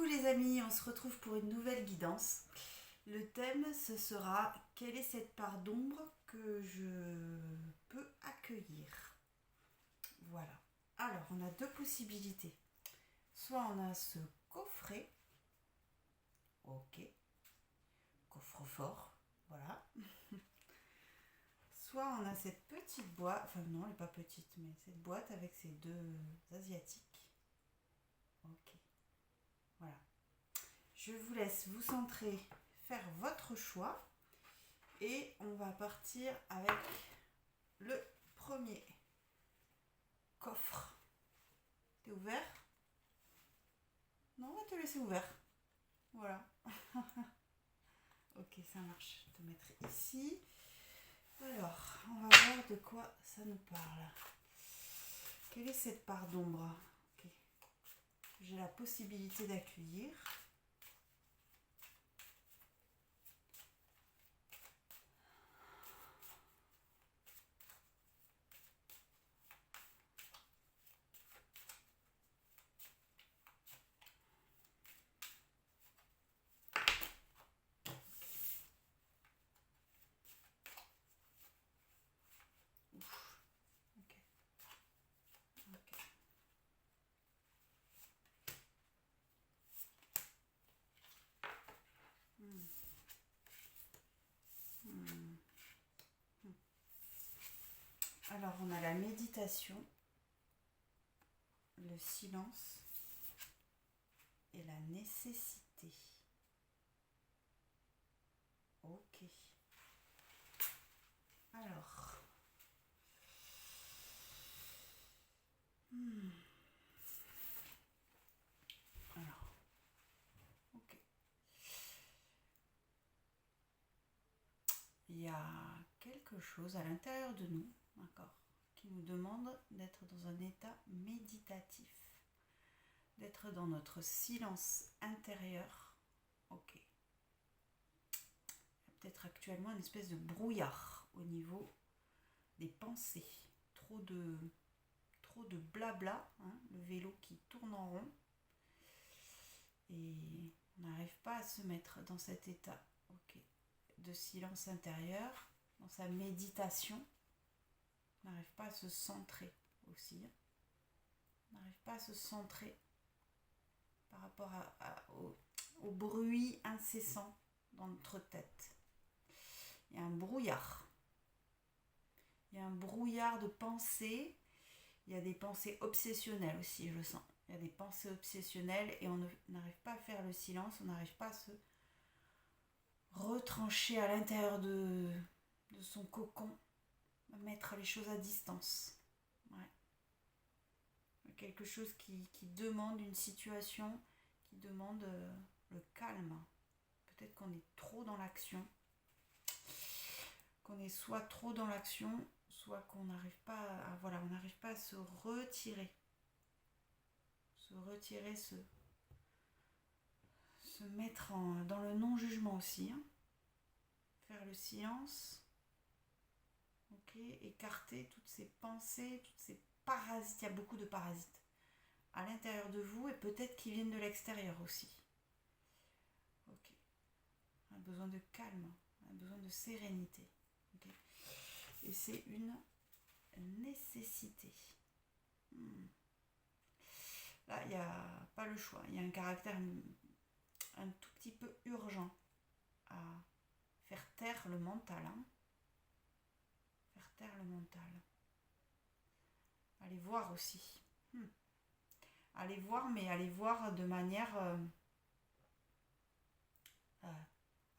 les amis, on se retrouve pour une nouvelle guidance. Le thème, ce sera quelle est cette part d'ombre que je peux accueillir. Voilà. Alors, on a deux possibilités. Soit on a ce coffret. Ok. Coffre-fort. Voilà. Soit on a cette petite boîte. Enfin non, elle n'est pas petite, mais cette boîte avec ces deux asiatiques. Ok. Voilà. Je vous laisse vous centrer, faire votre choix. Et on va partir avec le premier coffre. T'es ouvert? Non, on va te laisser ouvert. Voilà. Ok, ça marche. Je vais te mettre ici. Alors, on va voir de quoi ça nous parle. Quelle est cette part d'ombre que j'ai la possibilité d'accueillir? Alors, on a la méditation, le silence et la nécessité. Ok. Alors. Alors. Ok. Il y a quelque chose à l'intérieur de nous, d'accord, qui nous demande d'être dans un état méditatif, d'être dans notre silence intérieur. Ok. Il y a peut-être actuellement une espèce de brouillard au niveau des pensées, trop de blabla, hein, le vélo qui tourne en rond, et on n'arrive pas à se mettre dans cet état, ok, de silence intérieur, dans sa méditation. On n'arrive pas à se centrer aussi. On n'arrive pas à se centrer par rapport au bruit incessant dans notre tête. Il y a un brouillard. Il y a un brouillard de pensées. Il y a des pensées obsessionnelles aussi, je le sens. Il y a des pensées obsessionnelles et on n'arrive pas à faire le silence, on n'arrive pas à se retrancher à l'intérieur de son cocon, à mettre les choses à distance. Ouais. Quelque chose qui demande une situation, qui demande le calme. Peut-être qu'on est trop dans l'action, qu'on est soit trop dans l'action, soit qu'on n'arrive pas à, voilà, on n'arrive pas à se retirer, se mettre dans le non-jugement aussi, hein. Faire le silence, ok, écarter toutes ces pensées, toutes ces parasites. Il y a beaucoup de parasites à l'intérieur de vous et peut-être qui viennent de l'extérieur aussi. Ok. On a besoin de calme, on a besoin de sérénité. Okay. Et c'est une nécessité. Là, il n'y a pas le choix. Il y a un caractère un tout petit peu urgent à faire taire le mental. Hein. Faire taire le mental. Allez voir aussi. Allez voir, mais allez voir de manière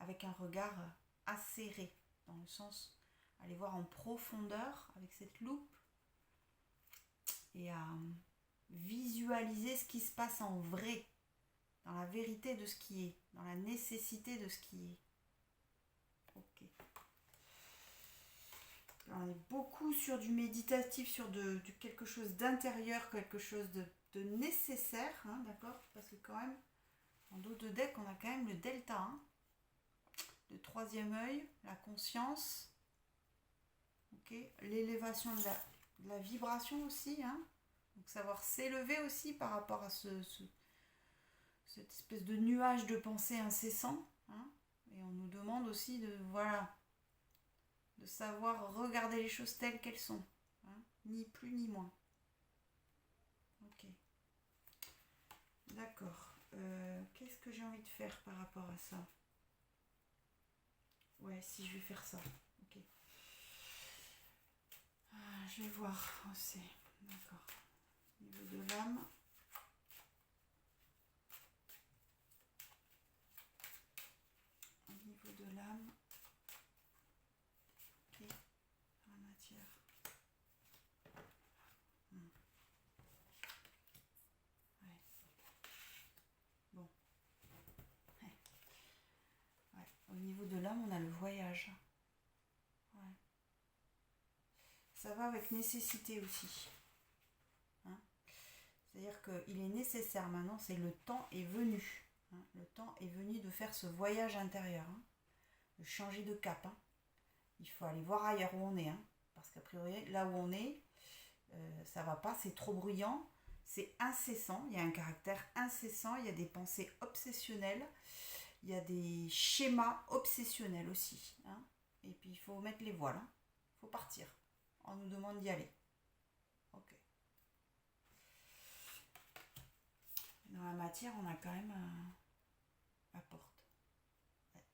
avec un regard acéré, dans le sens, allez voir en profondeur avec cette loupe et à visualiser ce qui se passe en vrai, dans la vérité de ce qui est, dans la nécessité de ce qui est. Ok. On est beaucoup sur du méditatif, sur du quelque chose d'intérieur, quelque chose de nécessaire, hein, d'accord? Parce que quand même, en dos de deck, on a quand même le delta 1, le troisième œil, la conscience, okay, l'élévation de la vibration aussi, hein, donc savoir s'élever aussi par rapport à cette espèce de nuage de pensée incessant. Hein, et on nous demande aussi de, voilà, de savoir regarder les choses telles qu'elles sont. Hein, ni plus ni moins. Ok. D'accord. Qu'est-ce que j'ai envie de faire par rapport à ça? Ouais, si je vais faire ça. Ok. Je vais voir. Oh, c'est... D'accord. Au niveau de l'âme. Au niveau de l'âme. Ok. La matière. Ouais. Bon. Ouais. Ouais. Au niveau de l'âme, on a le voyage. Ouais. Ça va avec nécessité aussi. Hein, c'est-à-dire qu'il est nécessaire maintenant, c'est le temps est venu. Hein, le temps est venu de faire ce voyage intérieur. Hein, de changer de cap. Hein. Il faut aller voir ailleurs où on est. Hein, parce qu'a priori, là où on est, ça va pas, c'est trop bruyant. C'est incessant, il y a un caractère incessant, il y a des pensées obsessionnelles, il y a des schémas obsessionnels aussi. Hein, et puis il faut mettre les voiles, hein, il faut partir. On nous demande d'y aller. Ok. Dans la matière, on a quand même la porte. Ouais.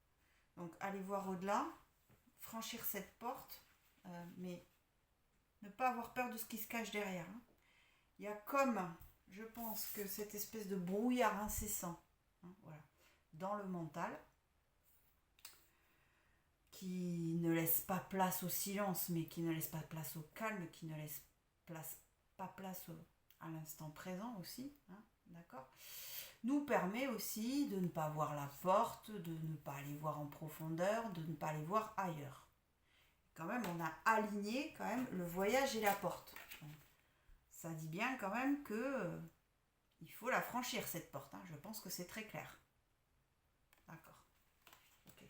Donc aller voir au-delà, franchir cette porte, mais ne pas avoir peur de ce qui se cache derrière. Hein. Il y a comme, je pense que cette espèce de brouillard incessant, hein, voilà, dans le mental, qui ne laisse pas place au silence, mais qui ne laisse pas place au calme, qui ne laisse pas place à l'instant présent aussi, hein, d'accord, nous permet aussi de ne pas voir la porte, de ne pas aller voir en profondeur, de ne pas aller voir ailleurs. Quand même, on a aligné quand même le voyage et la porte. Ça dit bien quand même que il faut la franchir cette porte. Hein. Je pense que c'est très clair. D'accord. Ok.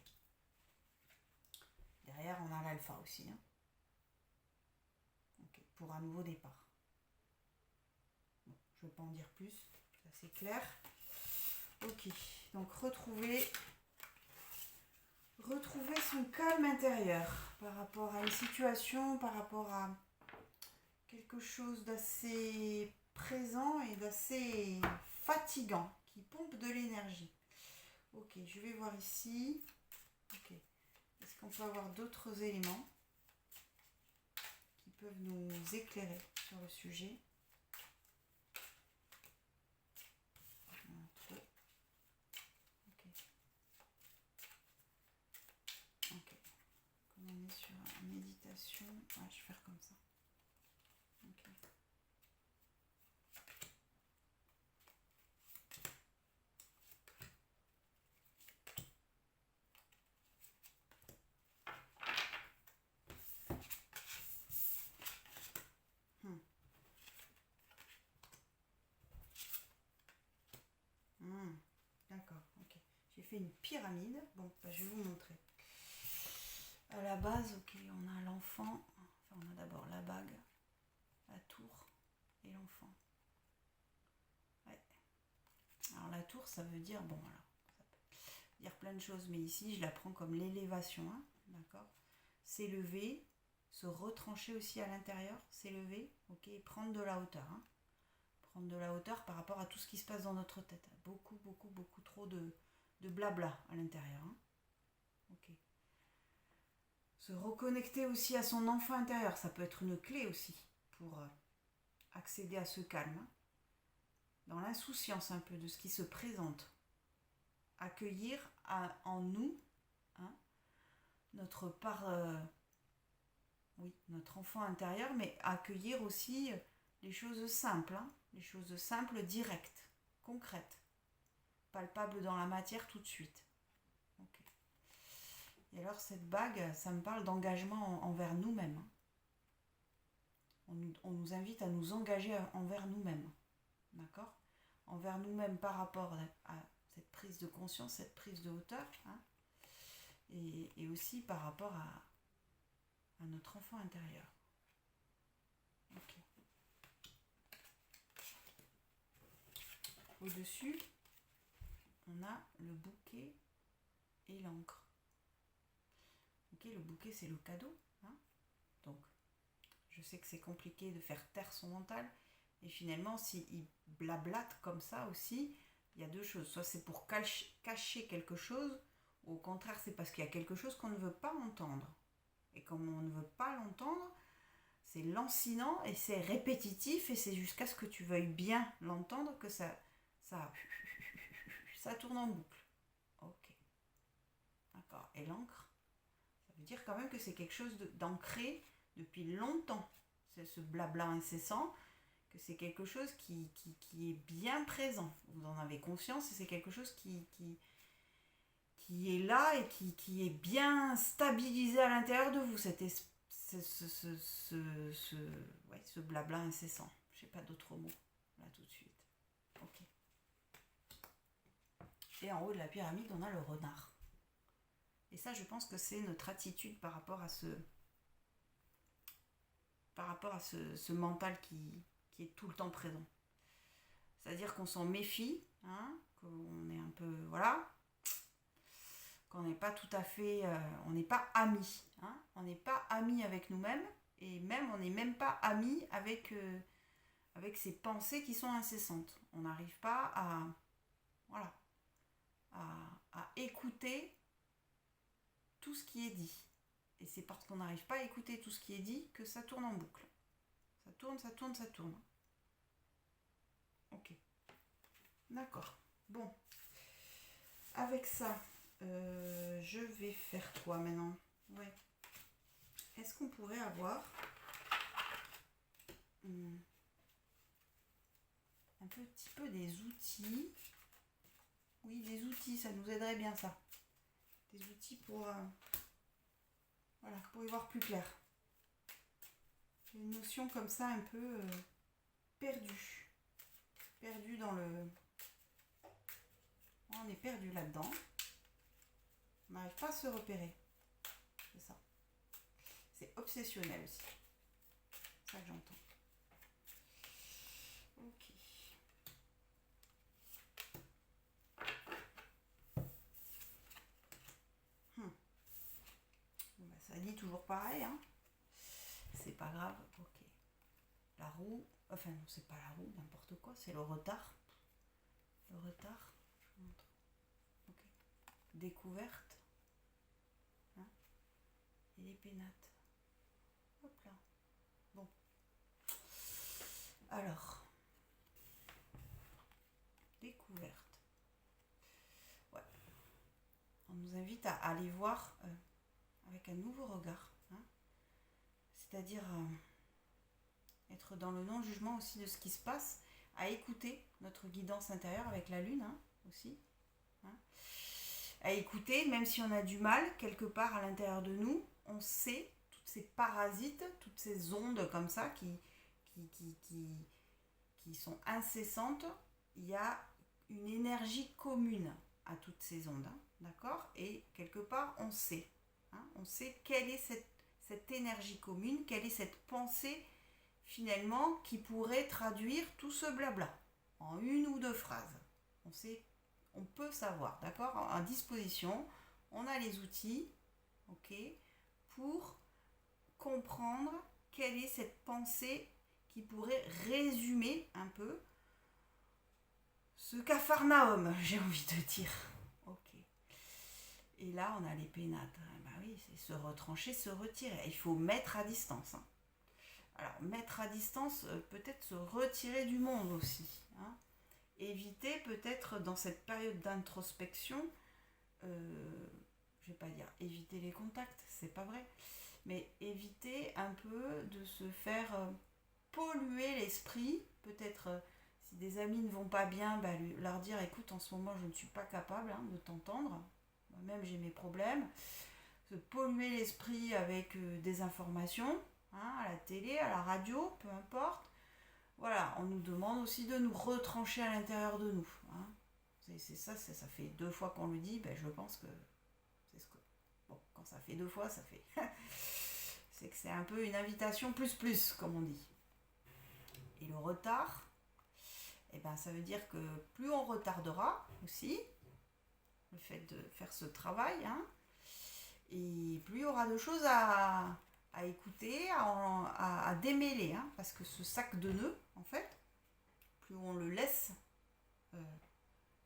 Derrière, on a l'alpha aussi. Hein. Ok. Pour un nouveau départ. Bon, je ne vais pas en dire plus. Ça c'est clair. Ok. Donc retrouver son calme intérieur par rapport à une situation, par rapport à quelque chose d'assez présent et d'assez fatigant qui pompe de l'énergie. Ok, je vais voir ici. Ok. Est-ce qu'on peut avoir d'autres éléments qui peuvent nous éclairer sur le sujet? Trop. Ok. Ok. Comme on est sur une méditation, ouais, je vais faire comme ça. Ok. D'accord, ok. J'ai fait une pyramide. Bon, bah, je vais vous montrer. À la base, ok, on a l'enfant. Enfin, on a d'abord la bague, la tour et l'enfant. Ouais. Alors la tour, ça veut dire, bon, alors, ça peut dire plein de choses, mais ici, je la prends comme l'élévation, hein, d'accord. S'élever, se retrancher aussi à l'intérieur, s'élever, ok, et prendre de la hauteur, hein. Prendre de la hauteur par rapport à tout ce qui se passe dans notre tête. Beaucoup, beaucoup, beaucoup trop de blabla à l'intérieur. Hein. Ok. Se reconnecter aussi à son enfant intérieur, ça peut être une clé aussi pour accéder à ce calme. Hein. Dans l'insouciance un peu de ce qui se présente. Accueillir en nous, hein, notre part, oui, notre enfant intérieur, mais accueillir aussi les choses simples, hein, les choses simples, directes, concrètes, palpables dans la matière tout de suite. Okay. Et alors cette bague, ça me parle d'engagement envers nous-mêmes. On nous invite à nous engager envers nous-mêmes, d'accord ? Envers nous-mêmes par rapport à cette prise de conscience, cette prise de hauteur, hein, et aussi par rapport à notre enfant intérieur. Okay. Au-dessus, on a le bouquet et l'encre. Ok, le bouquet, c'est le cadeau. Hein, donc, je sais que c'est compliqué de faire taire son mental. Et finalement, s'il blablate comme ça aussi, il y a deux choses. Soit c'est pour cacher quelque chose, ou au contraire, c'est parce qu'il y a quelque chose qu'on ne veut pas entendre. Et comme on ne veut pas l'entendre, c'est lancinant et c'est répétitif et c'est jusqu'à ce que tu veuilles bien l'entendre que ça tourne en boucle. Ok. D'accord. Et l'encre, ça veut dire quand même que c'est quelque chose d'ancré depuis longtemps. C'est ce blabla incessant, que c'est quelque chose qui est bien présent. Vous en avez conscience et c'est quelque chose qui est là et qui est bien stabilisé à l'intérieur de vous, ce blabla incessant. Je n'ai pas d'autres mots là tout de suite. Ok. Et en haut de la pyramide, on a le renard. Et ça, je pense que c'est notre attitude par rapport à ce mental qui est tout le temps présent. C'est-à-dire qu'on s'en méfie, hein, qu'on est un peu, voilà, qu'on n'est pas tout à fait, on n'est pas amis, hein, on n'est pas amis avec nous-mêmes, et même on n'est même pas amis avec ces pensées qui sont incessantes. On n'arrive pas à écouter tout ce qui est dit. Et c'est parce qu'on n'arrive pas à écouter tout ce qui est dit que ça tourne en boucle. Ça tourne, ça tourne, ça tourne. Ok. D'accord. Bon. Avec ça, je vais faire quoi maintenant? Ouais. Est-ce qu'on pourrait avoir un petit peu des outils? Oui, des outils, ça nous aiderait bien ça. Des outils pour y voir plus clair. Une notion comme ça un peu perdue. Perdue dans le... On est perdu là-dedans. On n'arrive pas à se repérer. C'est ça. C'est obsessionnel aussi. C'est ça que j'entends. Ok. Bon, bah, ça dit toujours pareil, hein. C'est pas grave. Ok. La roue. Enfin, non, c'est pas la roue, n'importe quoi. C'est le retard. Le retard. Je vous montre. Ok. Découverte. Hein, et les pénates. Hop là. Bon. Alors. Découverte. Ouais. On nous invite à aller voir avec un nouveau regard. Hein, c'est-à-dire être dans le non-jugement aussi de ce qui se passe, à écouter notre guidance intérieure avec la lune, hein, aussi. Hein, à écouter, même si on a du mal, quelque part à l'intérieur de nous, on sait toutes ces parasites, toutes ces ondes comme ça qui sont incessantes. Il y a une énergie commune à toutes ces ondes, hein, d'accord? Et quelque part, on sait. Hein, on sait quelle est cette énergie commune, quelle est cette pensée finalement qui pourrait traduire tout ce blabla en une ou deux phrases. On peut savoir, d'accord? En disposition, on a les outils, ok, pour comprendre quelle est cette pensée qui pourrait résumer un peu ce capharnaüm, j'ai envie de dire. Ok. Et là, on a les pénates. Bah oui, c'est se retrancher, se retirer. Il faut mettre à distance. Hein. Alors, mettre à distance, peut-être se retirer du monde aussi. Hein. Éviter peut-être dans cette période d'introspection, je vais pas dire éviter les contacts, c'est pas vrai, mais éviter un peu de se faire polluer l'esprit, peut-être si des amis ne vont pas bien, bah, leur dire écoute, en ce moment je ne suis pas capable, hein, de t'entendre, moi-même j'ai mes problèmes, se polluer l'esprit avec des informations, hein, à la télé, à la radio, peu importe. Voilà, on nous demande aussi de nous retrancher à l'intérieur de nous. Hein. C'est ça, ça fait 2 fois qu'on le dit, ben je pense que c'est ce que... Bon, quand ça fait 2 fois, ça fait... c'est que c'est un peu une invitation plus, comme on dit. Et le retard, eh ben, ça veut dire que plus on retardera aussi, le fait de faire ce travail, hein. Et plus il y aura de choses à écouter, à démêler, hein, parce que ce sac de nœuds, en fait, plus on le laisse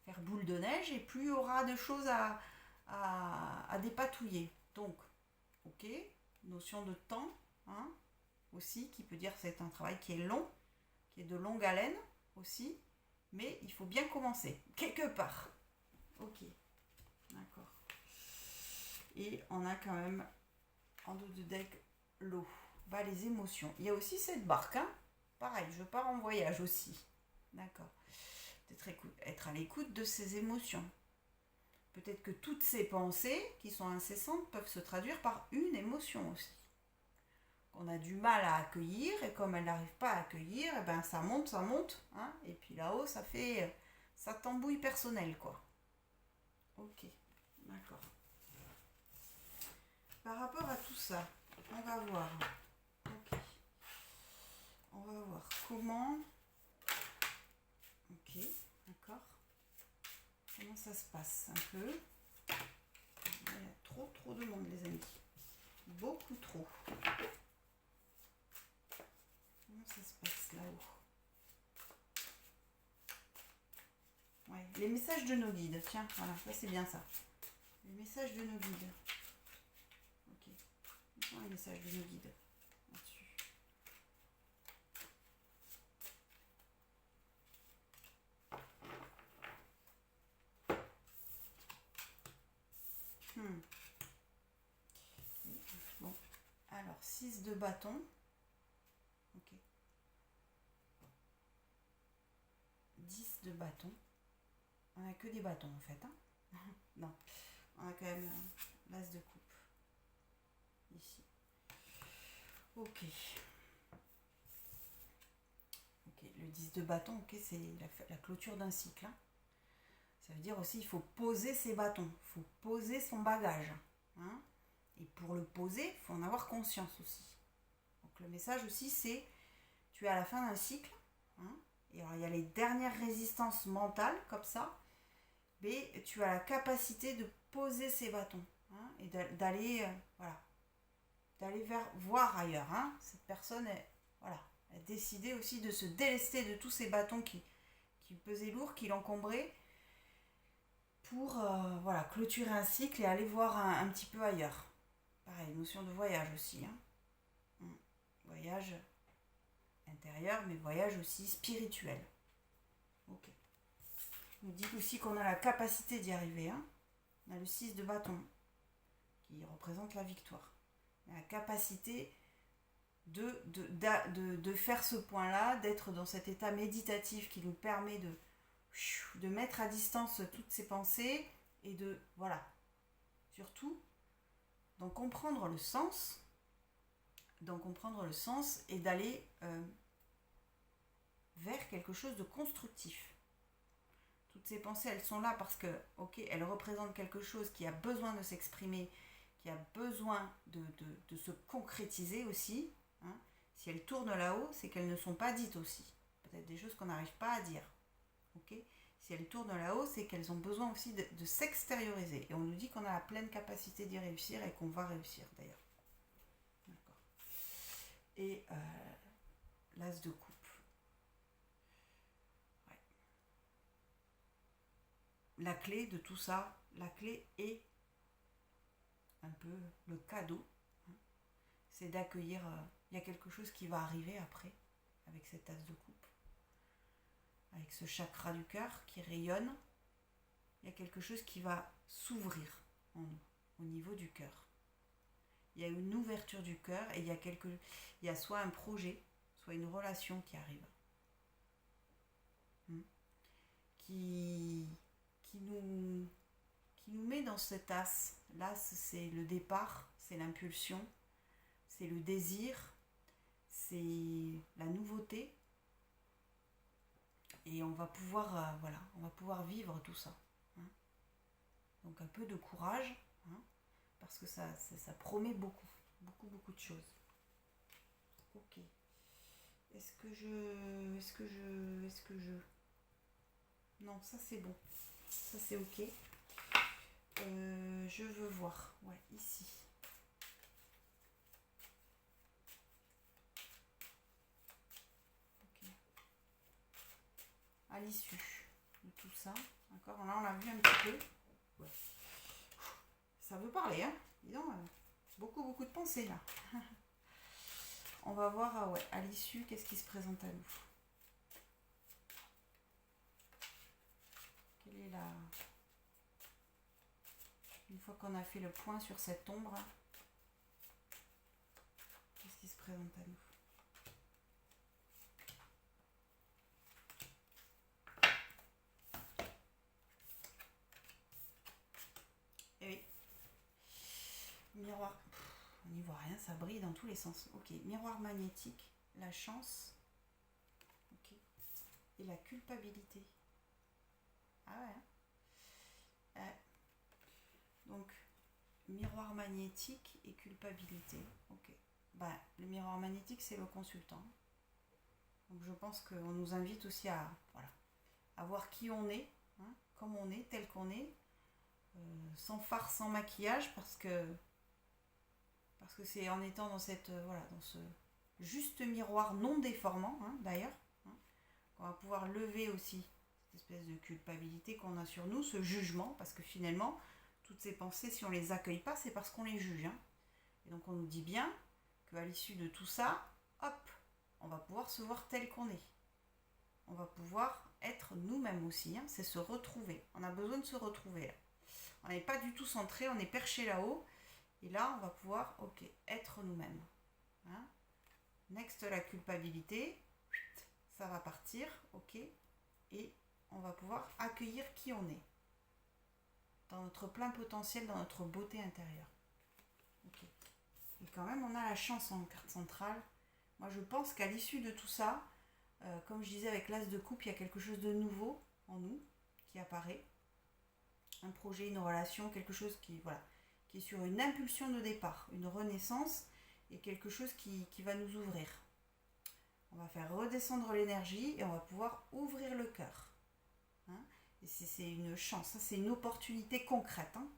faire boule de neige, et plus il y aura de choses à dépatouiller. Donc, ok, notion de temps, hein, aussi, qui peut dire que c'est un travail qui est long, qui est de longue haleine aussi, mais il faut bien commencer, quelque part. Ok, d'accord. Et on a quand même en dos de deck l'eau, bah, les émotions. Il y a aussi cette barque, hein. Pareil, je pars en voyage aussi. D'accord. Peut-être être à l'écoute de ses émotions. Peut-être que toutes ces pensées qui sont incessantes peuvent se traduire par une émotion aussi. Qu'on a du mal à accueillir, et comme elle n'arrive pas à accueillir, et ben ça monte, hein, et puis là-haut ça tambouille personnel, quoi. Ok, d'accord. Par rapport à tout ça, on va voir. Ok. On va voir comment. Ok, d'accord. Comment ça se passe un peu. Il y a trop de monde, les amis. Beaucoup trop. Comment ça se passe là-haut? Ouais, les messages de nos guides. Tiens, voilà, ça c'est bien ça. Les messages de nos guides. Ok. Où sont les messages de nos guides là-dessus? Bon, alors 6 de bâton. Ok. 10 de bâton. On a que des bâtons en fait, hein. Non, on a quand même l'as de coupe ici. Ok. Ok, le 10 de bâton, ok, c'est la clôture d'un cycle, hein. Ça veut dire aussi il faut poser ses bâtons, il faut poser son bagage, hein. Et pour le poser, il faut en avoir conscience aussi. Donc le message aussi c'est tu es à la fin d'un cycle, hein. Et alors il y a les dernières résistances mentales comme ça, mais tu as la capacité de poser ces bâtons, hein, et d'aller voilà, d'aller voir ailleurs, hein. Cette personne voilà, a décidé aussi de se délester de tous ces bâtons qui pesaient lourd, qui l'encombraient, pour voilà, clôturer un cycle et aller voir un petit peu ailleurs. Pareil, notion de voyage aussi, hein. Voyage intérieur, mais voyage aussi spirituel. Ok. On nous dit aussi qu'on a la capacité d'y arriver, hein. On a le 6 de bâton qui représente la victoire. On a la capacité de faire ce point-là, d'être dans cet état méditatif qui nous permet de mettre à distance toutes ces pensées et de, voilà, surtout d'en comprendre le sens et d'aller vers quelque chose de constructif. Toutes ces pensées, elles sont là parce que, ok, elles représentent quelque chose qui a besoin de s'exprimer, qui a besoin de se concrétiser aussi, hein. Si elles tournent là-haut, c'est qu'elles ne sont pas dites aussi. Peut-être des choses qu'on n'arrive pas à dire. Ok. Si elles tournent là-haut, c'est qu'elles ont besoin aussi de s'extérioriser. Et on nous dit qu'on a la pleine capacité d'y réussir et qu'on va réussir d'ailleurs. D'accord. Et l'as de coupe. Ouais. La clé de tout ça, la clé est un peu le cadeau, hein. C'est d'accueillir, il y a quelque chose qui va arriver après, avec cette as de coupe. Avec ce chakra du cœur qui rayonne, il y a quelque chose qui va s'ouvrir en nous, au niveau du cœur. Il y a une ouverture du cœur et il y a soit un projet, soit une relation qui arrive. Qui nous met dans cet as. L'as, c'est le départ, c'est l'impulsion, c'est le désir, c'est la nouveauté. Et on va pouvoir, on va pouvoir vivre tout ça, hein. Donc un peu de courage, hein, parce que ça promet beaucoup de choses. Ok. Est-ce que je... Non, ça c'est bon. Ça c'est ok. je veux voir. Ouais, ici. Okay. À l'issue de tout ça. D'accord. Là, on l'a vu un petit peu. Ouais. Ça veut parler, hein. Dis donc, beaucoup de pensées, là. On va voir, ouais, à l'issue, qu'est-ce qui se présente à nous. Quelle est la... Une fois qu'on a fait le point sur cette ombre, qu'est-ce qui se présente à nous? Eh oui. Miroir. On n'y voit rien, ça brille dans tous les sens. Ok, miroir magnétique, la chance. Ok. Et la culpabilité. Ah ouais. Donc, miroir magnétique et culpabilité. Ok. Bah, le miroir magnétique, c'est le consultant. Donc, je pense qu'on nous invite aussi à, voilà, à voir qui on est, hein, comme on est, tel qu'on est, sans farce, sans maquillage, parce que c'est en étant dans cette, voilà, dans ce juste miroir non déformant, hein, d'ailleurs, hein, qu'on va pouvoir lever aussi cette espèce de culpabilité qu'on a sur nous, ce jugement, parce que finalement, toutes ces pensées, si on les accueille pas, c'est parce qu'on les juge. Hein. Et donc on nous dit bien qu'à l'issue de tout ça, hop, on va pouvoir se voir tel qu'on est. On va pouvoir être nous-mêmes aussi, hein, c'est se retrouver. On a besoin de se retrouver là. On n'est pas du tout centré, on est perché là-haut. Et là, on va pouvoir, ok, être nous-mêmes. Hein. Next, la culpabilité. Ça va partir, ok. Et on va pouvoir accueillir qui on est. Dans notre plein potentiel, dans notre beauté intérieure. Ok. Et quand même, on a la chance en carte centrale. Moi, je pense qu'à l'issue de tout ça, comme je disais avec l'as de coupe, il y a quelque chose de nouveau en nous qui apparaît. Un projet, une relation, quelque chose qui, voilà, qui est sur une impulsion de départ, une renaissance et quelque chose qui va nous ouvrir. On va faire redescendre l'énergie et on va pouvoir ouvrir le cœur. Hein, et c'est une chance, c'est une opportunité concrète. Hein.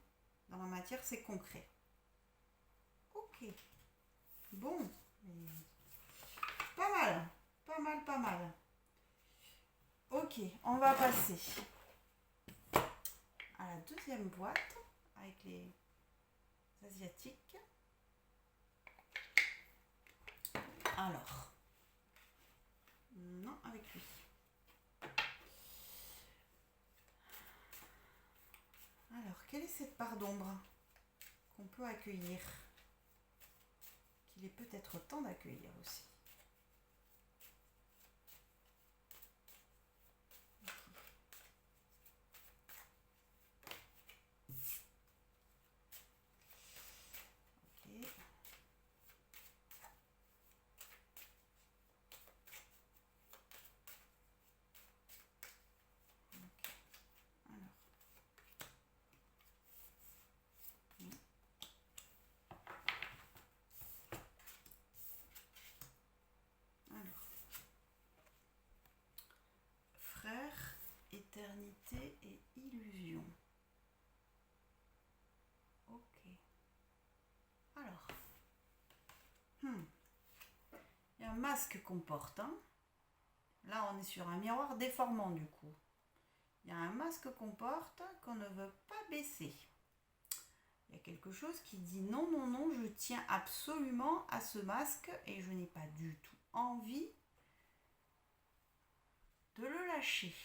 Dans la matière, c'est concret. Ok. Bon. Pas mal. Ok, on va passer à la deuxième boîte avec les asiatiques. Alors, non, avec lui. Alors, quelle est cette part d'ombre qu'on peut accueillir, qu'il est peut-être temps d'accueillir aussi? Éternité et illusion. Ok. Alors. Il y a un masque qu'on porte. Hein. Là, on est sur un miroir déformant du coup. Il y a un masque qu'on porte qu'on ne veut pas baisser. Il y a quelque chose qui dit non, non, non, je tiens absolument à ce masque et je n'ai pas du tout envie de le lâcher.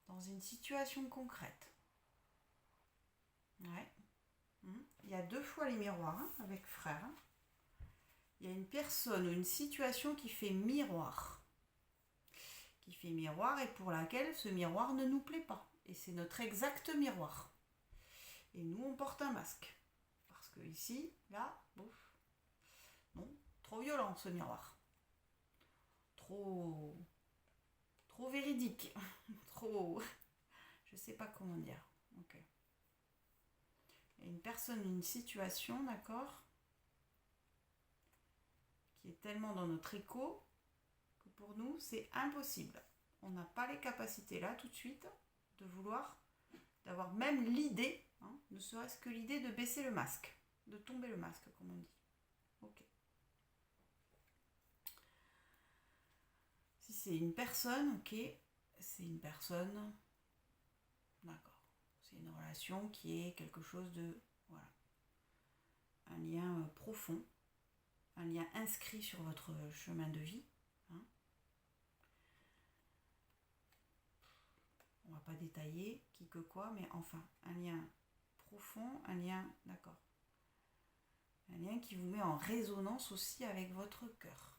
Dans une situation concrète. Ouais. Il y a 2 fois les miroirs hein, avec frère. Hein. Il y a une personne ou une situation qui fait miroir. Qui fait miroir et pour laquelle ce miroir ne nous plaît pas. Et c'est notre exact miroir. Et nous, on porte un masque. Parce que ici, là, bouf. Non, trop violent ce miroir. Trop véridique. Trop... Je sais pas comment dire. Ok. Il y a une personne, une situation, d'accord, qui est tellement dans notre écho que pour nous, c'est impossible. On n'a pas les capacités là, tout de suite, de vouloir d'avoir même l'idée, hein, ne serait-ce que l'idée de baisser le masque, de tomber le masque, comme on dit. Ok. Si c'est une personne, ok, c'est une personne, d'accord. C'est une relation qui est quelque chose de, voilà, un lien profond, un lien inscrit sur votre chemin de vie. Hein. On va pas détailler qui que quoi, mais enfin, un lien profond, un lien, d'accord. Un lien qui vous met en résonance aussi avec votre cœur.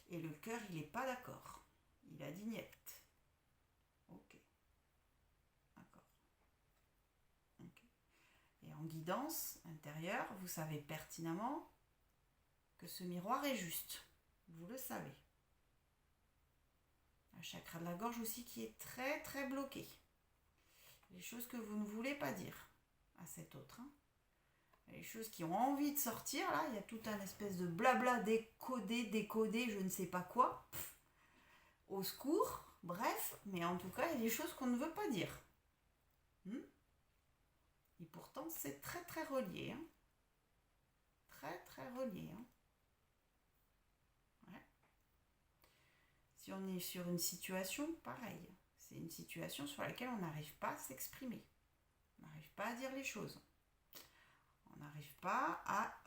Et le cœur, il n'est pas d'accord. Il a dit niet. Ok. D'accord. Ok. Et en guidance intérieure, vous savez pertinemment que ce miroir est juste. Vous le savez. Un chakra de la gorge aussi qui est très très bloqué. Les choses que vous ne voulez pas dire à cet autre. Hein. Les choses qui ont envie de sortir, là, il y a tout un espèce de blabla décodé, je ne sais pas quoi. Au secours, bref, mais en tout cas, il y a des choses qu'on ne veut pas dire. Et pourtant, c'est très très relié. Hein. Très très relié. Hein. Ouais. Si on est sur une situation, pareil. C'est une situation sur laquelle on n'arrive pas à s'exprimer. On n'arrive pas à dire les choses. On n'arrive pas à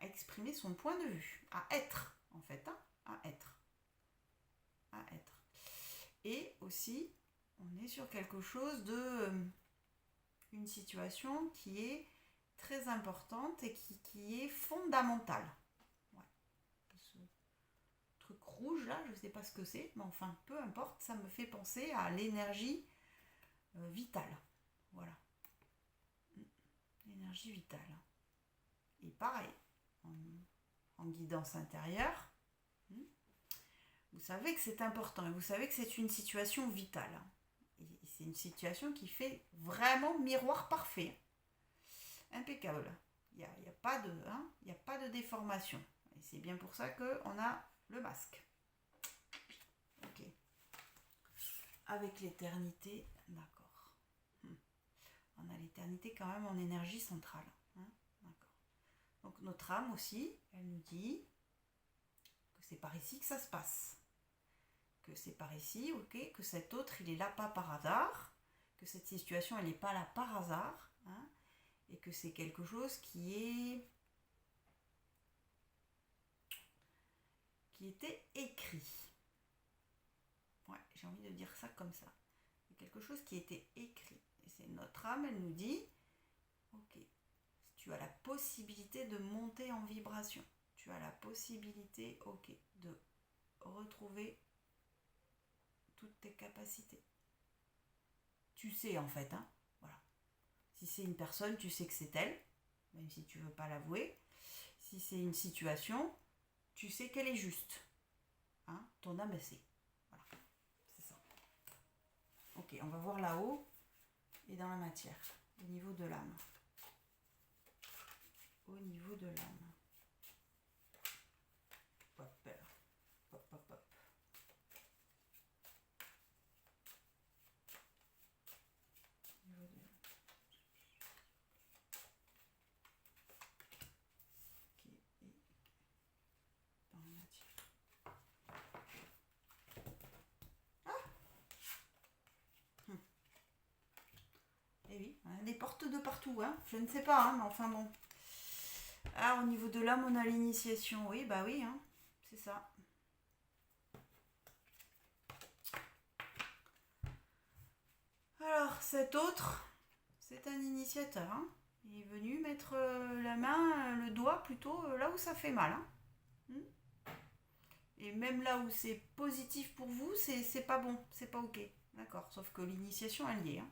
exprimer son point de vue. À être, en fait. Hein. À être. À être. Et aussi, on est sur quelque chose de... une situation qui est très importante et qui est fondamentale. Ouais. Ce truc rouge là, je ne sais pas ce que c'est, mais enfin, peu importe, ça me fait penser à l'énergie vitale. Voilà. L'énergie vitale. Et pareil, en guidance intérieure, vous savez que c'est important et vous savez que c'est une situation vitale. Et c'est une situation qui fait vraiment miroir parfait. Impeccable. Il n'y a pas de déformation. Et c'est bien pour ça qu'on a le masque. Ok. Avec l'éternité, d'accord. On a l'éternité quand même en énergie centrale. Hein, d'accord. Donc notre âme aussi, elle nous dit que c'est par ici que ça se passe. Que c'est par ici, ok, que cet autre, il est là pas par hasard, que cette situation, elle n'est pas là par hasard, hein, et que c'est quelque chose qui était écrit. Ouais, j'ai envie de dire ça comme ça. C'est quelque chose qui était écrit. Et c'est notre âme, elle nous dit, ok, tu as la possibilité de monter en vibration. Tu as la possibilité, ok, de retrouver toutes tes capacités. Tu sais en fait, hein, voilà. Si c'est une personne, tu sais que c'est elle, même si tu ne veux pas l'avouer. Si c'est une situation, tu sais qu'elle est juste. Hein, ton âme, elle sait. Voilà, c'est ça. Ok, on va voir là-haut et dans la matière, au niveau de l'âme. Au niveau de l'âme. Hop, hop, hop, hop. Et oui, on a des portes de partout, hein. Je ne sais pas, hein, mais enfin bon. Ah, au niveau de l'âme, on a l'initiation. Oui, bah oui, hein, c'est ça. Alors, cet autre, c'est un initiateur. Hein. Il est venu mettre la main, le doigt plutôt là où ça fait mal. Hein. Et même là où c'est positif pour vous, c'est pas bon, c'est pas ok. D'accord, sauf que l'initiation, elle y est. Hein.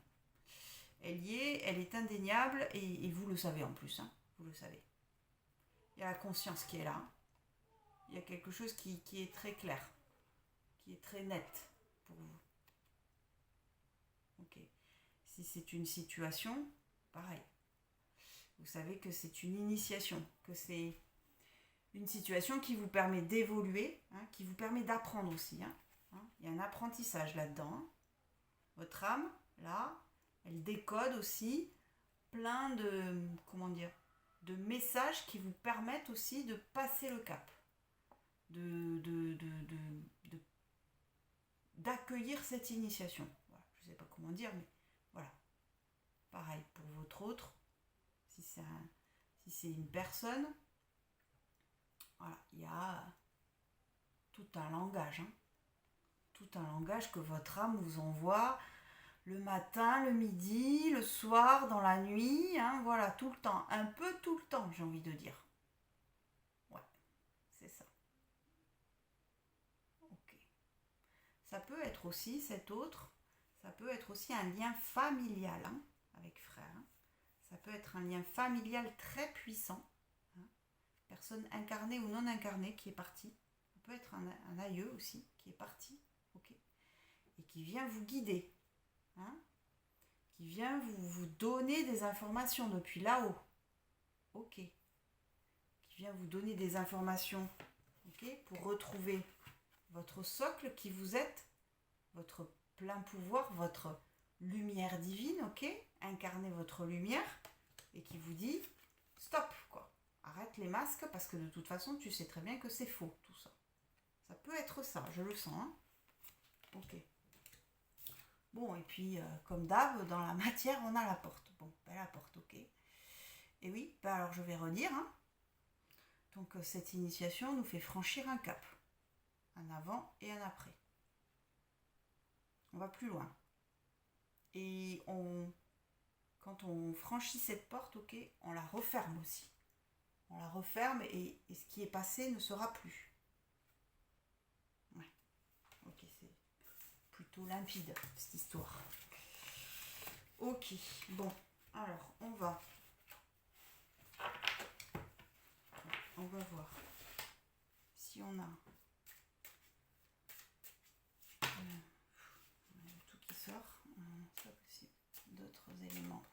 Elle y est, elle est indéniable et vous le savez en plus. Hein. Vous le savez. Il y a la conscience qui est là. Il y a quelque chose qui est très clair, qui est très net pour vous. Ok. Si c'est une situation, pareil. Vous savez que c'est une initiation, que c'est une situation qui vous permet d'évoluer, hein, qui vous permet d'apprendre aussi. Hein. Hein. Il y a un apprentissage là-dedans. Hein. Votre âme, là, elle décode aussi plein de, comment dire, de messages qui vous permettent aussi de passer le cap, d'accueillir cette initiation. Voilà. Je ne sais pas comment dire, mais voilà. Pareil pour votre autre, si c'est une personne, voilà, il y a tout un langage, hein, tout un langage que votre âme vous envoie le matin, le midi, le soir, dans la nuit, hein, voilà, tout le temps, un peu tout le temps, j'ai envie de dire. Ouais, c'est ça. Ok. Ça peut être aussi, cet autre, ça peut être aussi un lien familial, hein, avec frère. Hein. Ça peut être un lien familial très puissant. Hein. Personne incarnée ou non incarnée qui est partie. Ça peut être un aïeux aussi qui est parti, ok, et qui vient vous guider. Hein, qui vient vous donner des informations depuis là-haut. Ok. Qui vient vous donner des informations, ok, pour retrouver votre socle qui vous êtes, votre plein pouvoir, votre lumière divine, ok, incarnez votre lumière et qui vous dit stop, quoi. Arrête les masques parce que de toute façon, tu sais très bien que c'est faux, tout ça. Ça peut être ça, je le sens. Hein. Ok. Bon, et puis, comme d'hab, dans la matière, on a la porte. Bon, ben la porte, ok. Et oui, ben alors je vais redire. Hein. Donc, cette initiation nous fait franchir un cap. Un avant et un après. On va plus loin. Et quand on franchit cette porte, ok, on la referme aussi. On la referme et ce qui est passé ne sera plus. Ouais. Ok, c'est plutôt limpide, cette histoire. Ok, bon, alors on va voir si on a tout qui sort, c'est pas possible, d'autres éléments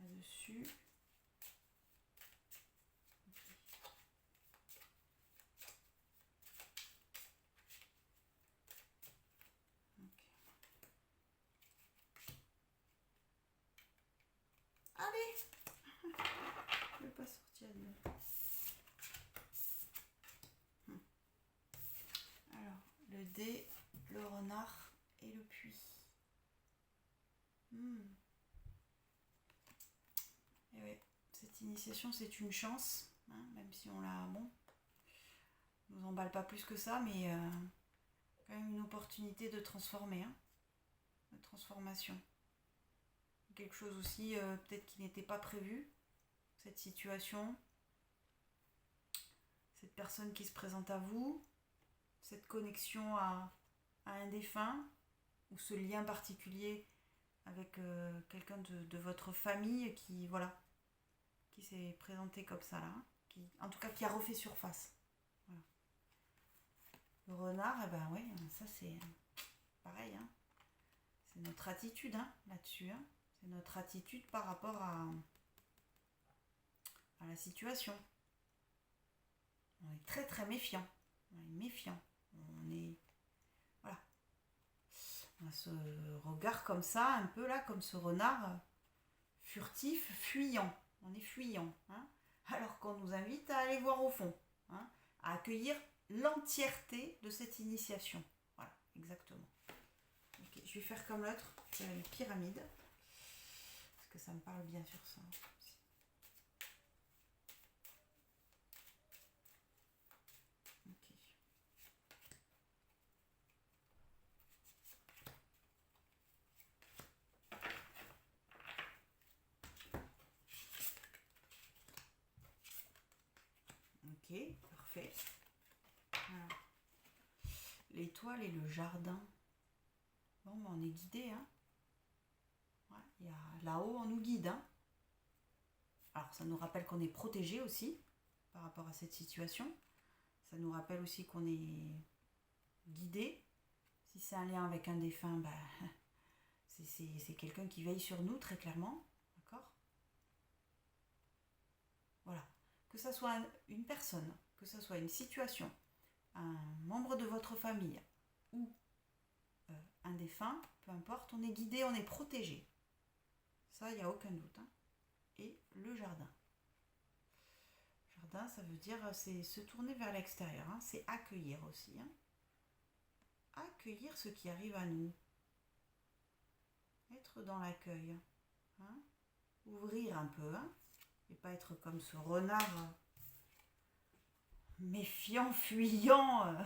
là-dessus. Allez, je ne vais pas sortir de... Alors, le dé, le renard et le puits. Et oui, cette initiation, c'est une chance, hein, même si on l'a... Bon, on nous emballe pas plus que ça, mais quand même une opportunité de transformer, hein, de transformation. Quelque chose aussi, peut-être qui n'était pas prévu, cette situation, cette personne qui se présente à vous, cette connexion à un défunt, ou ce lien particulier avec quelqu'un de votre famille qui, voilà, qui s'est présenté comme ça là, hein, en tout cas qui a refait surface. Voilà. Le renard, eh ben oui, ça c'est pareil, hein, c'est notre attitude, hein, là-dessus, hein, c'est notre attitude par rapport à la situation. On est très très méfiant, on est méfiant, on est, voilà, on a ce regard comme ça, un peu là, comme ce renard furtif, fuyant, on est fuyant, hein, alors qu'on nous invite à aller voir au fond, hein, à accueillir l'entièreté de cette initiation. Voilà, exactement. Ok, je vais faire comme l'autre, c'est une pyramide, parce que ça me parle bien sur ça. Ok, parfait. Voilà. L'étoile et le jardin. Bon, on est guidé, hein. Ouais, il y a là-haut, on nous guide, hein. Alors, ça nous rappelle qu'on est protégé aussi par rapport à cette situation. Ça nous rappelle aussi qu'on est guidé. Si c'est un lien avec un défunt, bah, c'est quelqu'un qui veille sur nous, très clairement. D'accord ? Voilà. Que ça soit une personne, que ça soit une situation, un membre de votre famille, ou un défunt, peu importe, on est guidé, on est protégé. Ça, il n'y a aucun doute. Hein. Et le jardin. Jardin, ça veut dire c'est se tourner vers l'extérieur. Hein. C'est accueillir aussi. Hein. Accueillir ce qui arrive à nous. Être dans l'accueil. Hein. Ouvrir un peu. Hein. Et pas être comme ce renard méfiant, fuyant,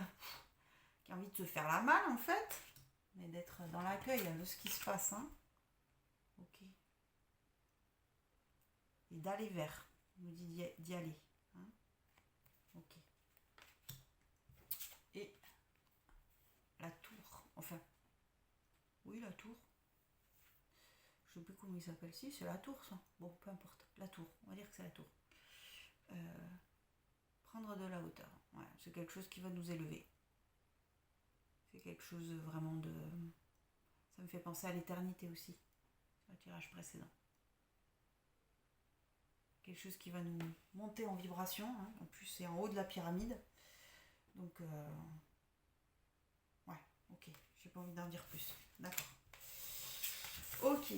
qui a envie de se faire la malle en fait. Mais d'être dans l'accueil de ce qui se passe. Hein. Ok. Et d'aller vers. Il nous dit d'y aller. Hein. Ok. Et la tour. Enfin. Oui, la tour. Je ne sais plus comment il s'appelle. Si, c'est la tour ça. Bon, peu importe. La tour. On va dire que c'est la tour. Prendre de la hauteur. Ouais, c'est quelque chose qui va nous élever. C'est quelque chose vraiment de... Ça me fait penser à l'éternité aussi. Sur le tirage précédent. Quelque chose qui va nous monter en vibration. Hein. En plus, c'est en haut de la pyramide. Donc, ouais, ok. J'ai pas envie d'en dire plus. D'accord. Ok,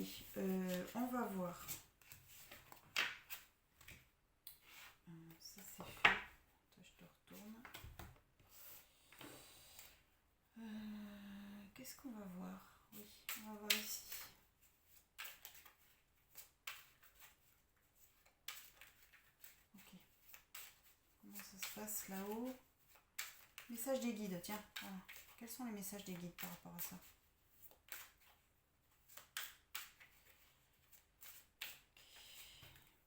on va voir. Ça, c'est fait. Toi, je te retourne. Qu'est-ce qu'on va voir? Oui, on va voir ici. Ok. Comment ça se passe là-haut? Message des guides, tiens. Voilà. Quels sont les messages des guides par rapport à ça?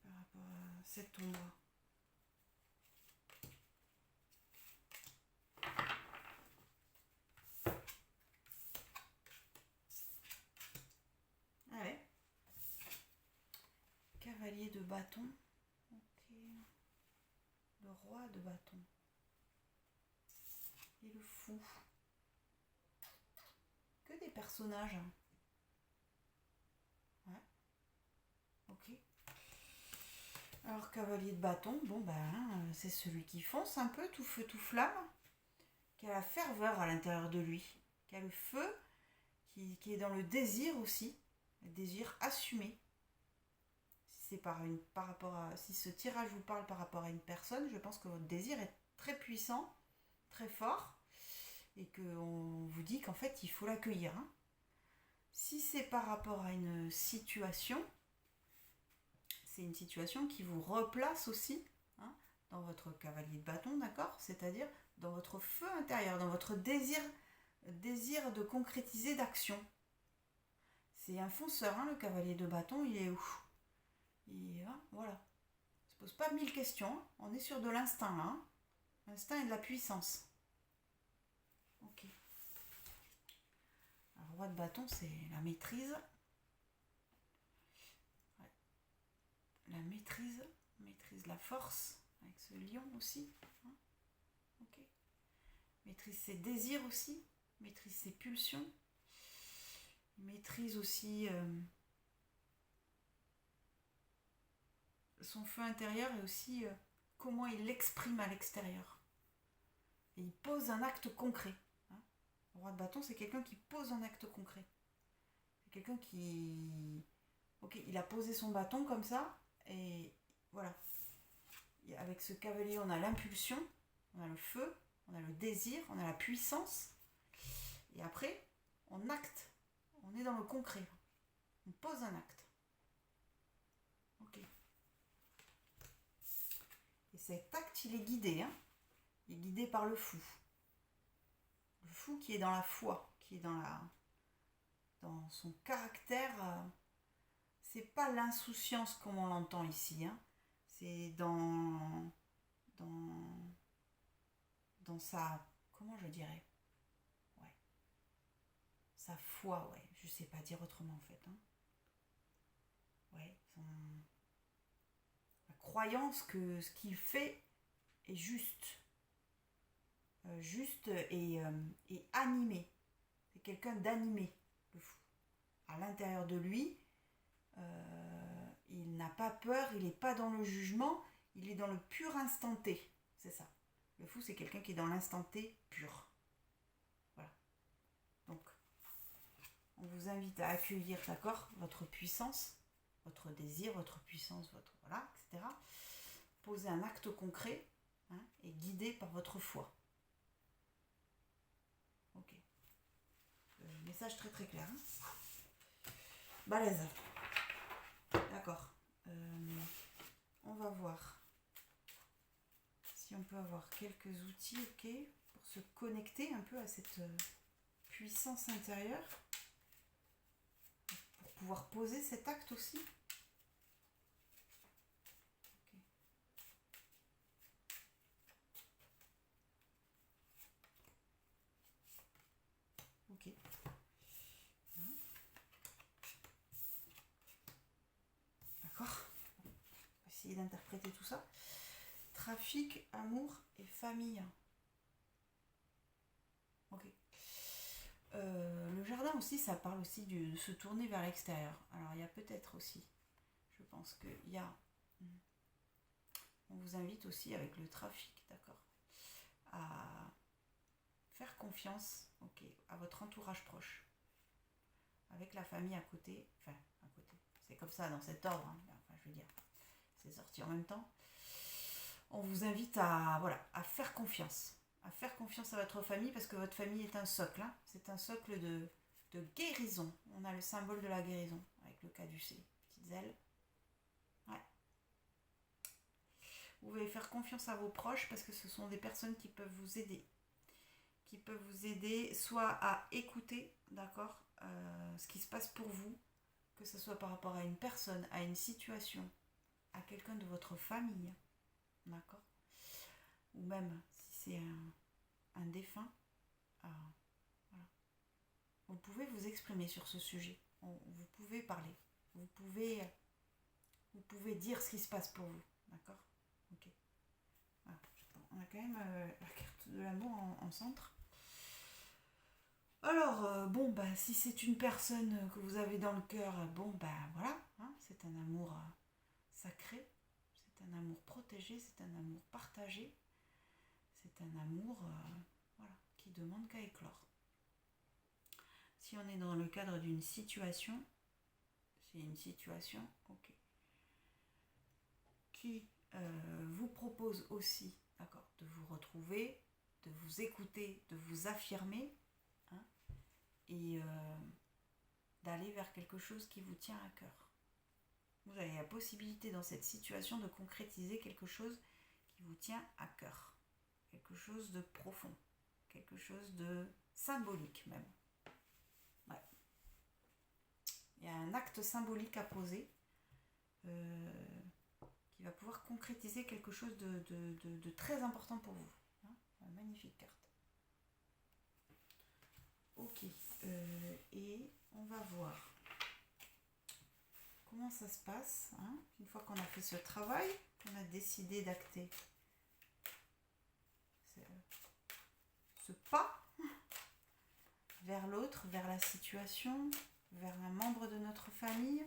Par rapport à cette ombre. Ah ouais. Cavalier de bâton. Ok. Le roi de bâton. Et le fou. Que des personnages. Ouais. Ok. Alors, cavalier de bâton, bon ben, c'est celui qui fonce un peu, tout feu, tout flamme, qui a la ferveur à l'intérieur de lui, qui a le feu, qui est dans le désir aussi, le désir assumé. Si c'est par rapport à, si ce tirage vous parle par rapport à une personne, je pense que votre désir est très puissant, très fort, et qu'on vous dit qu'en fait, il faut l'accueillir. Hein. Si c'est par rapport à une situation, c'est une situation qui vous replace aussi hein, dans votre cavalier de bâton, d'accord? C'est-à-dire dans votre feu intérieur, dans votre désir de concrétiser d'action. C'est un fonceur, hein, le cavalier de bâton, il est ouf. Voilà. Il ne se pose pas 1000 questions, hein. On est sur de l'instinct là. Hein. L'instinct et de la puissance. Ok. Alors, roi de bâton, c'est la maîtrise. La maîtrise la force, avec ce lion aussi. Hein. Ok. Maîtrise ses désirs aussi, maîtrise ses pulsions, maîtrise aussi son feu intérieur et aussi comment il l'exprime à l'extérieur. Et il pose un acte concret. Hein. Le roi de bâton, c'est quelqu'un qui pose un acte concret. C'est quelqu'un qui... Ok, il a posé son bâton comme ça, et voilà. Et avec ce cavalier, on a l'impulsion, on a le feu, on a le désir, on a la puissance. Et après, on acte. On est dans le concret. On pose un acte. Ok. Et cet acte, il est guidé. Hein. Il est guidé par le fou. Le fou qui est dans la foi, qui est dans son caractère. C'est pas l'insouciance comme on l'entend ici. Hein. C'est dans sa... Comment je dirais? Ouais. Sa foi, ouais. Je sais pas dire autrement en fait. Hein. Ouais. La croyance que ce qu'il fait est juste. Juste et animé. C'est quelqu'un d'animé, le fou. À l'intérieur de lui, il n'a pas peur, il n'est pas dans le jugement, il est dans le pur instant T. C'est ça. Le fou, c'est quelqu'un qui est dans l'instant T pur. Voilà. vous invite à accueillir, d'accord, votre puissance, votre désir, votre puissance, votre voilà, etc. Posez un acte concret, hein, et guidé par votre foi. Ok. Message très très clair. Hein. Balèze. D'accord. On va voir si on peut avoir quelques outils, ok, pour se connecter un peu à cette puissance intérieure, pour pouvoir poser cet acte aussi. Ok. D'accord. On va essayer d'interpréter tout ça. Trafic, amour et famille. Ok. Le jardin aussi, ça parle aussi de se tourner vers l'extérieur. Alors il y a peut-être aussi, je pense qu'il y a, on vous invite aussi avec le trafic, d'accord, à faire confiance, ok, à votre entourage proche, avec la famille à côté, enfin à côté, c'est comme ça dans cet ordre, hein, enfin je veux dire, c'est sorti en même temps. On vous invite à, voilà, à faire confiance à votre famille, parce que votre famille est un socle, hein, c'est un socle de guérison. On a le symbole de la guérison avec le caducée, petites ailes. Ouais. Vous pouvez faire confiance à vos proches parce que ce sont des personnes qui peuvent vous aider. Qui peuvent vous aider soit à écouter, d'accord, ce qui se passe pour vous, que ce soit par rapport à une personne, à une situation, à quelqu'un de votre famille, d'accord, ou même si c'est un défunt, voilà. Vous pouvez vous exprimer sur ce sujet, vous pouvez parler, vous pouvez dire ce qui se passe pour vous, d'accord, ok. Voilà. On a quand même la carte de l'amour en centre. Alors, bon, bah, si c'est une personne que vous avez dans le cœur, bon, bah, voilà, hein, c'est un amour sacré, c'est un amour protégé, c'est un amour partagé, c'est un amour, voilà, qui demande qu'à éclore. Si on est dans le cadre d'une situation, c'est une situation, ok, qui vous propose aussi, d'accord, de vous retrouver, de vous écouter, de vous affirmer, hein, et d'aller vers quelque chose qui vous tient à cœur. Vous avez la possibilité dans cette situation de concrétiser quelque chose qui vous tient à cœur, quelque chose de profond, quelque chose de symbolique même. Ouais. Il y a un acte symbolique à poser qui va pouvoir concrétiser quelque chose de très important pour vous. Hein, magnifique carte. Ok, et on va voir comment ça se passe, hein, une fois qu'on a fait ce travail, qu'on a décidé d'acter ce pas vers l'autre, vers la situation, vers un membre de notre famille,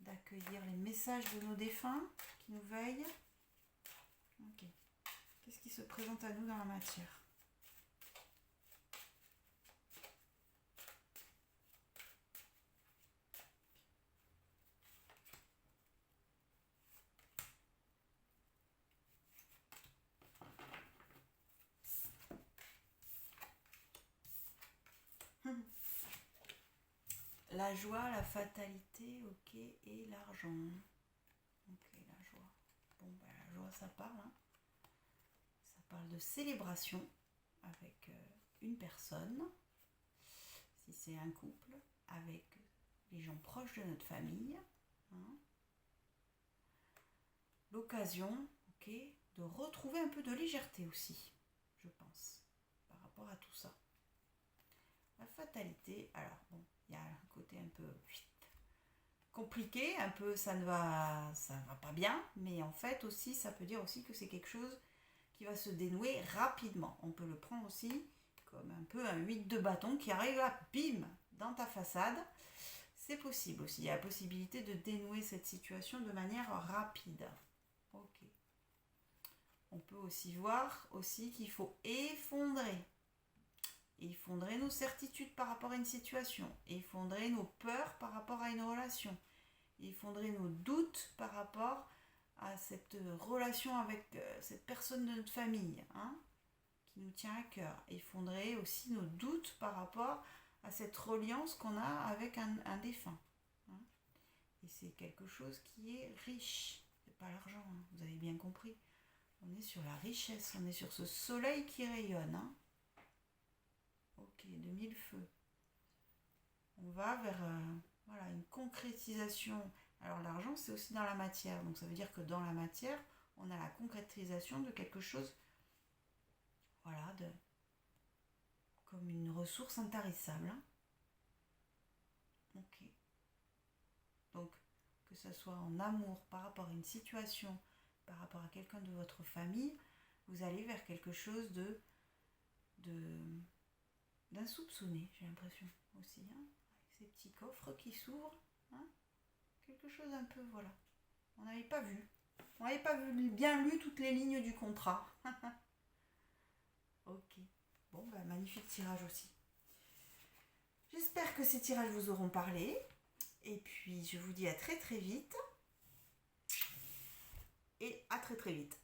d'accueillir les messages de nos défunts qui nous veillent. Ok. Qu'est-ce qui se présente à nous dans la matière ? La joie, la fatalité, ok, et l'argent. Ok, la joie. Bon, ben, la joie, ça parle. Hein. Ça parle de célébration avec une personne, si c'est un couple, avec les gens proches de notre famille. Hein. L'occasion, ok, de retrouver un peu de légèreté aussi, je pense, par rapport à tout ça. La fatalité, alors bon, il y a un côté un peu compliqué, un peu ça va pas bien, mais en fait aussi ça peut dire aussi que c'est quelque chose qui va se dénouer rapidement. On peut le prendre aussi comme un peu un 8 de bâton qui arrive là, bim, dans ta façade. C'est possible aussi, il y a la possibilité de dénouer cette situation de manière rapide. Ok. On peut aussi voir aussi qu'il faut effondrer et effondrer nos certitudes par rapport à une situation, et effondrer nos peurs par rapport à une relation, et effondrer nos doutes par rapport à cette relation avec cette personne de notre famille, hein, qui nous tient à cœur, et effondrer aussi nos doutes par rapport à cette reliance qu'on a avec un défunt. Hein. Et c'est quelque chose qui est riche, c'est pas l'argent, hein, vous avez bien compris. On est sur la richesse, on est sur ce soleil qui rayonne. Hein. Ok, de mille feux. On va vers voilà, une concrétisation. Alors l'argent, c'est aussi dans la matière. Donc ça veut dire que dans la matière, on a la concrétisation de quelque chose, voilà, comme une ressource intarissable. Hein. Ok. Donc, que ce soit en amour, par rapport à une situation, par rapport à quelqu'un de votre famille, vous allez vers quelque chose d'insoupçonné, j'ai l'impression aussi, hein, avec ces petits coffres qui s'ouvrent, hein, quelque chose un peu, voilà, on n'avait pas vu, bien lu toutes les lignes du contrat. Ok, bon, bah, magnifique tirage aussi. J'espère que ces tirages vous auront parlé, et puis je vous dis à très très vite, et à très très vite.